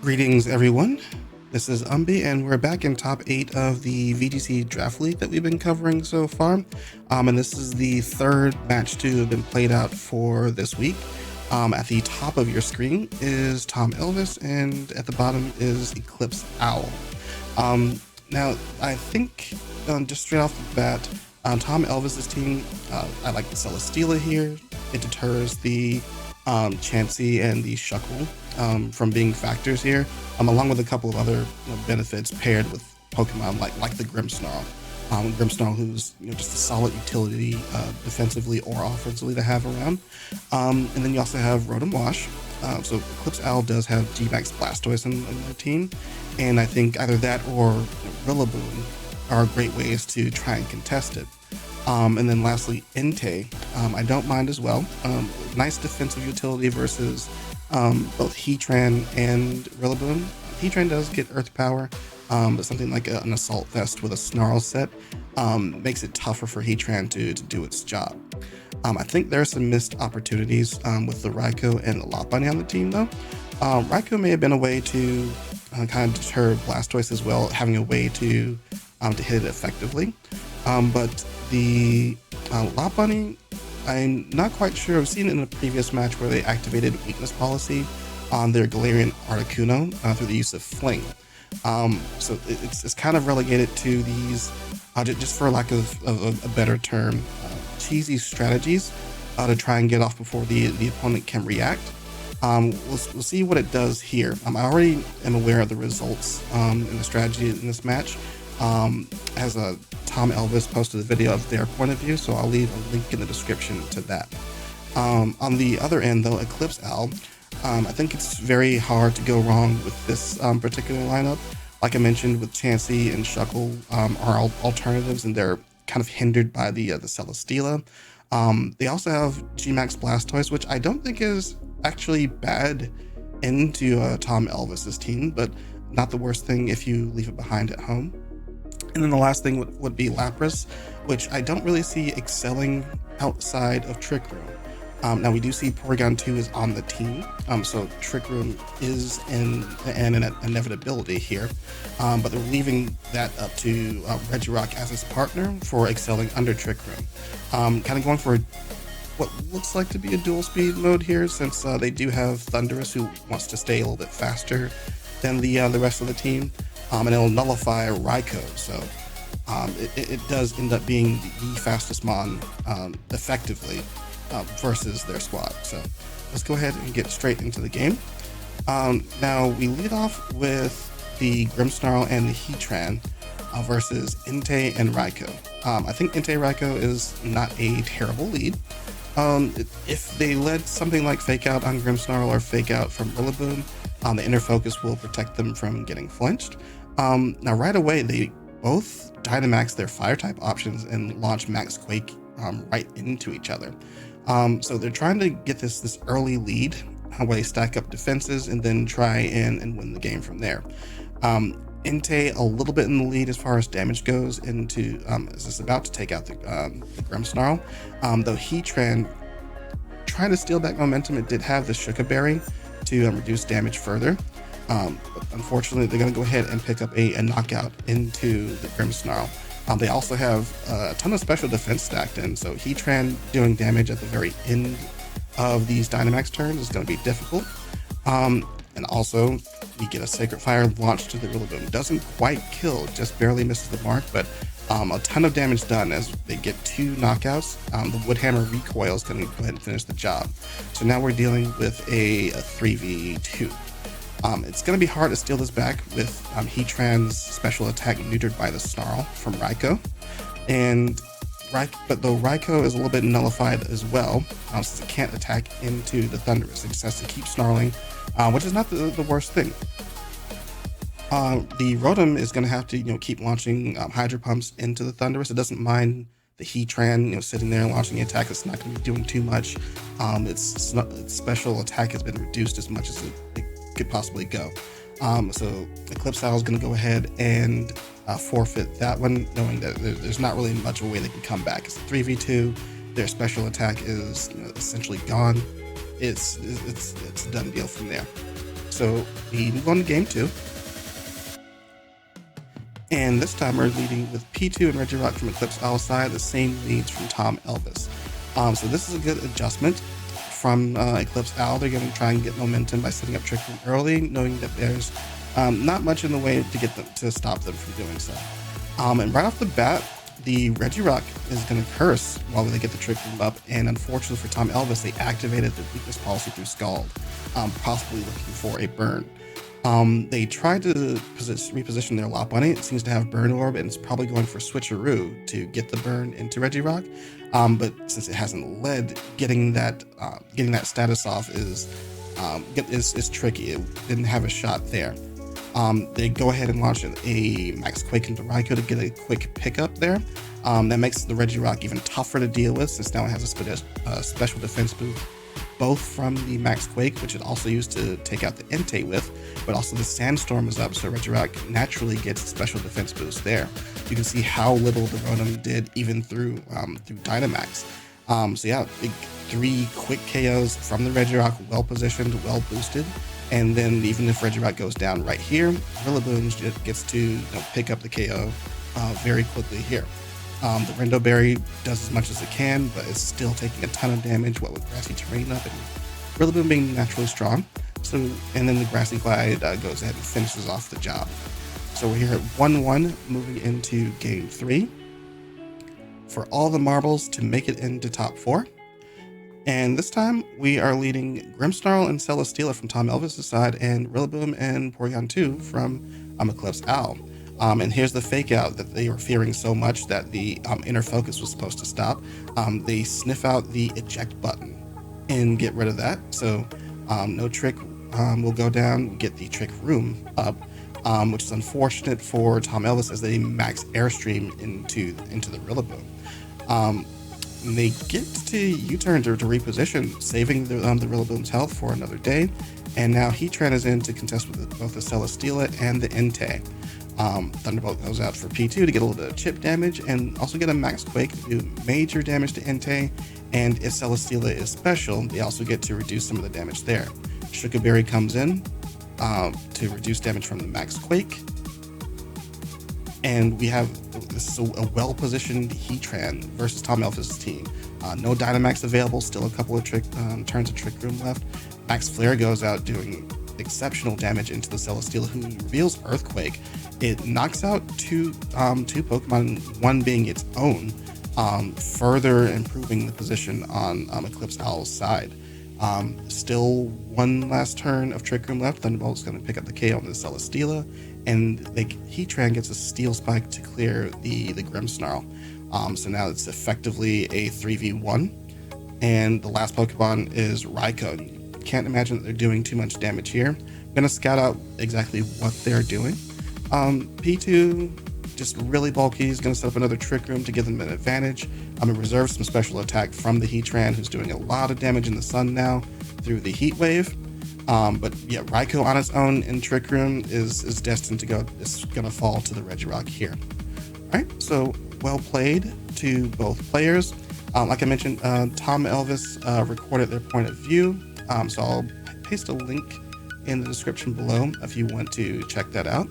Greetings, everyone. This is Umby, and we're back in top 8 of the VGC draft league that we've been covering so far. And this is the third match to have been played out for this week. At the top of your screen is TomElvis, and at the bottom is EclipseOwl. Now, I think just straight off the bat, TomElvis's team, I like the Celesteela here. It deters the Chansey and the Shuckle from being factors here, along with a couple of other benefits paired with Pokemon like the Grimmsnarl. Grimmsnarl, who's just a solid utility defensively or offensively to have around. And then you also have Rotom Wash. So EclipseOwl does have G-Max Blastoise in their team, and I think either that or Rillaboom are great ways to try and contest it. And then lastly, Entei, I don't mind as well. Nice defensive utility versus both Heatran and Rillaboom. Heatran does get Earth Power, but something like an Assault Vest with a Snarl set makes it tougher for Heatran to do its job. I think there are some missed opportunities with the Raikou and the Lopunny on the team, though. Raikou may have been a way to kind of deter Blastoise as well, having a way to hit it effectively. But the Lopunny, I'm not quite sure. I've seen it in a previous match where they activated weakness policy on their Galarian Articuno through the use of Fling. So it's kind of relegated to these, just for lack of a better term, cheesy strategies to try and get off before the opponent can react. We'll see what it does here. I already am aware of the results and the strategy in this match. As TomElvis posted a video of their point of view, so I'll leave a link in the description to that. On the other end, though, EclipseOwl, I think it's very hard to go wrong with this particular lineup. Like I mentioned, with Chansey and Shuckle are alternatives, and they're kind of hindered by the Celesteela. They also have G-Max Blastoise, which I don't think is actually bad into TomElvis's team, but not the worst thing if you leave it behind at home. And then the last thing would be Lapras, which I don't really see excelling outside of Trick Room. Now we do see Porygon 2 is on the team, so Trick Room is an inevitability here, but they're leaving that up to Regirock as his partner for excelling under Trick Room. Kind of going for what looks like to be a dual speed mode here, since they do have Thundurus, who wants to stay a little bit faster than the rest of the team. And it'll nullify Raikou, so it does end up being the fastest Mon effectively versus their squad. So let's go ahead and get straight into the game. Now we lead off with the Grimmsnarl and the Heatran versus Entei and Raikou. I think Entei Raikou is not a terrible lead. If they led something like Fake Out on Grimmsnarl or Fake Out from Rillaboom, the inner focus will protect them from getting flinched. Now right away, they both Dynamax their Fire-type options and launch Max Quake right into each other. So they're trying to get this early lead where they stack up defenses and then try and win the game from there. Entei a little bit in the lead as far as damage goes into as it's about to take out the Grimmsnarl. Though Heatran trying to steal back momentum, it did have the Shuka Berry to reduce damage further. But unfortunately, they're going to go ahead and pick up a knockout into the Grimmsnarl. They also have a ton of special defense stacked in, so Heatran doing damage at the very end of these Dynamax turns is going to be difficult. And also, we get a Sacred Fire launched to the Rillaboom. Doesn't quite kill, just barely misses the mark, but a ton of damage done as they get 2 knockouts. The Woodhammer recoil is going to go ahead and finish the job. So now we're dealing with a 3v2. It's going to be hard to steal this back with Heatran's special attack neutered by the Snarl from Raikou. But though Raikou is a little bit nullified as well, since it can't attack into the Thundurus, it just has to keep snarling, which is not the worst thing. The Rotom is going to have to keep launching Hydro Pumps into the Thundurus. It doesn't mind the Heatran sitting there launching the attack. It's not going to be doing too much. Its special attack has been reduced as much as it could possibly go. So EclipseOwl is going to go ahead and forfeit that one, knowing that there's not really much of a way they can come back. It's a 3v2. Their special attack is essentially gone. It's a done deal from there. So we move on to game 2. And this time we're leading with P2 and Regirock from EclipseOwl side, the same leads from TomElvis. So this is a good adjustment from EclipseOwl. They're going to try and get momentum by setting up Trick Room early, knowing that there's not much in the way to get them to stop them from doing so. And right off the bat, the Regirock is going to curse while they get the Trick Room up, and unfortunately for TomElvis, they activated the weakness policy through Scald, possibly looking for a burn. They tried to reposition their Lop Bunny. It seems to have Burn Orb, and it's probably going for Switcheroo to get the burn into Regirock. But since it hasn't led, getting that status off is tricky. It didn't have a shot there. They go ahead and launch a Max Quake into Raikou to get a quick pickup there. That makes the Regirock even tougher to deal with, since now it has a special defense boost, both from the Max Quake, which it also used to take out the Entei with, but also the Sandstorm is up, so Regirock naturally gets a special defense boost there. You can see how little the Rotom did even through Dynamax. So yeah, big 3 quick KOs from the Regirock, well positioned, well boosted. And then even if Regirock goes down right here, Rillaboom just gets to pick up the KO very quickly here. The Rindo Berry does as much as it can, but it's still taking a ton of damage, what with Grassy Terrain up and Rillaboom being naturally strong. So, and then the Grassy Glide goes ahead and finishes off the job. So we're here at 1-1, moving into game 3 for all the marbles to make it into top 4. And this time we are leading Grimmsnarl and Celesteela from TomElvis' side, and Rillaboom and Porygon 2 from EclipseOwl. And here's the fake out that they were fearing so much that the inner focus was supposed to stop. They sniff out the eject button and get rid of that. So no trick will go down, get the trick room up, which is unfortunate for TomElvis as they max airstream into the Rillaboom. They get to U-turn to reposition, saving the Rillaboom's health for another day. And now Heatran is in to contest with both the Celesteela and the Entei. Thunderbolt goes out for P2 to get a little bit of chip damage and also get a Max Quake to do major damage to Entei. And if Celesteela is special, they also get to reduce some of the damage there. Sugar Berry comes in to reduce damage from the Max Quake. And we have this is a well-positioned Heatran versus TomElvis' team. No Dynamax available, still a couple of turns of Trick Room left. Max Flare goes out doing exceptional damage into the Celesteela, who reveals Earthquake. It knocks out two Pokemon, one being its own, further improving the position on EclipseOwl's side. Still one last turn of Trick Room left. Thunderbolt's going to pick up the KO on the Celesteela, and Heatran gets a Steel Spike to clear the Grimmsnarl. So now it's effectively a 3v1, and the last Pokemon is Raikou. Can't imagine that they're doing too much damage here. I'm going to scout out exactly what they're doing. P2, just really bulky. He's going to set up another Trick Room to give them an advantage. I'm going to reserve some special attack from the Heatran, who's doing a lot of damage in the sun now through the Heat Wave. But yeah, Raikou on its own in Trick Room is destined to go. It's going to fall to the Regirock here. All right, so well played to both players. Like I mentioned, TomElvis recorded their point of view. So I'll paste a link in the description below if you want to check that out.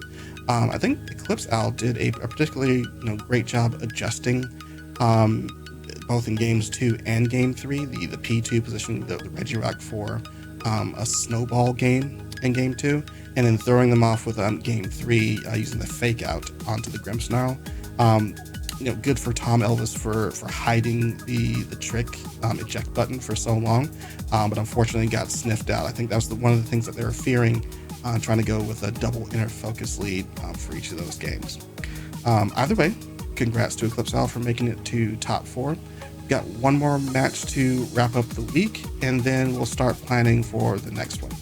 I think EclipseOwl did a particularly great job adjusting both in games 2 and game 3. The P2 positioning the Regirock for a snowball game in game 2, and then throwing them off with game 3 using the fake out onto the Grimmsnarl. Good for TomElvis for hiding the trick eject button for so long, but unfortunately got sniffed out. I think that was one of the things that they were fearing, trying to go with a double inner focus lead for each of those games. Either way, congrats to EclipseOwl for making it to top 4. We've got one more match to wrap up the week, and then we'll start planning for the next one.